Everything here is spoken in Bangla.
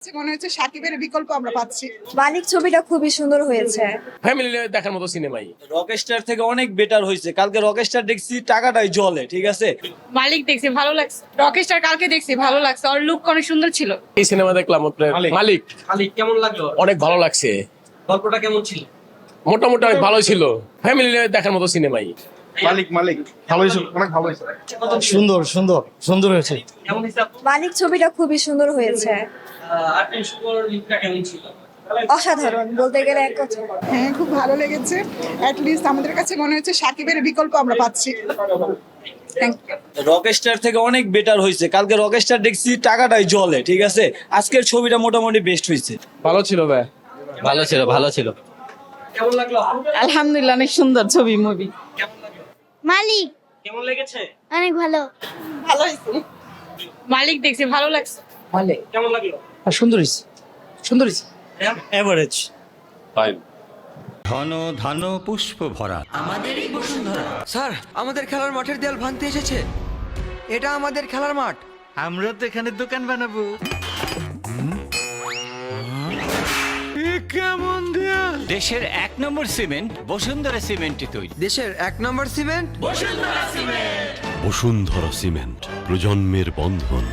মনে হচ্ছে সাকিবের বিকল্প আমরা পাচ্ছি। মালিক ছবিটা খুবই সুন্দর হয়েছে। ফ্যামিলি দেখার মতো সিনেমাই। রকস্টার থেকে অনেক বেটার হয়েছে। কালকে রকস্টার দেখছি টাকাটাই জলে, ঠিক আছে। মালিক দেখছি ভালো লাগছে, রকেস্টার কালকে দেখছি ভালো লাগছে, ওর লুক অনেক সুন্দর ছিল। এই সিনেমা দেখলাম আপনার মালিক মালিক কেমন লাগলো? অনেক ভালো লাগছে, গল্পটা কেমন ছিল? মোটামুটি অনেক ভালো ছিল, ফ্যামিলি দেখার মতো সিনেমাই। মালিক ভালো হয়েছে, অনেক ভালো হয়েছে। সুন্দর সুন্দর সুন্দর হয়েছে। কেমন হিসাব? মালিক ছবিটা খুবই সুন্দর হয়েছে। আর্টিন শুভর লুকটা কেমন ছিল? অসাধারণ বলতে গেলে এক কথা। হ্যাঁ, খুব ভালো লেগেছে। লিস্ট আমাদের কাছে মনে হচ্ছে সাকিবের বিকল্প আমরা পাচ্ছি। রকস্টার থেকে অনেক বেটার হয়েছে। কালকে রকস্টার দেখছি টাকাটাই জলে, ঠিক আছে। আজকের ছবিটা মোটামুটি বেস্ট হয়েছে। ভালো ছিল ভাই, ভালো ছিল, ভালো ছিল। কেমন লাগলো? আলহামদুলিল্লাহ, অনেক সুন্দর ছবি মুভি। কেমন লাগলো? মালিক কেমন লেগেছে? অনেক ভালো। ভালো হয়েছে। মালিক দেখছি ভালো লাগছে। কেমন লাগলো? সুন্দর হয়েছে, সুন্দর হয়েছে। এভারেজ। ঘন ধান পুষ্প ভরা। স্যার, আমাদের খেলার মাঠের দেয়াল ভাঙতে এসেছে। এটা আমাদের খেলার মাঠ। আমরা তো এখানে দোকান বানাবো। কেমন দেয়াল? দেশের 1 নম্বর সিমেন্ট বসুন্ধরা সিমেন্টে তৈরি। দেশের 1 নম্বর সিমেন্ট বসুন্ধরা সিমেন্ট, প্রজন্মের বন্ধন।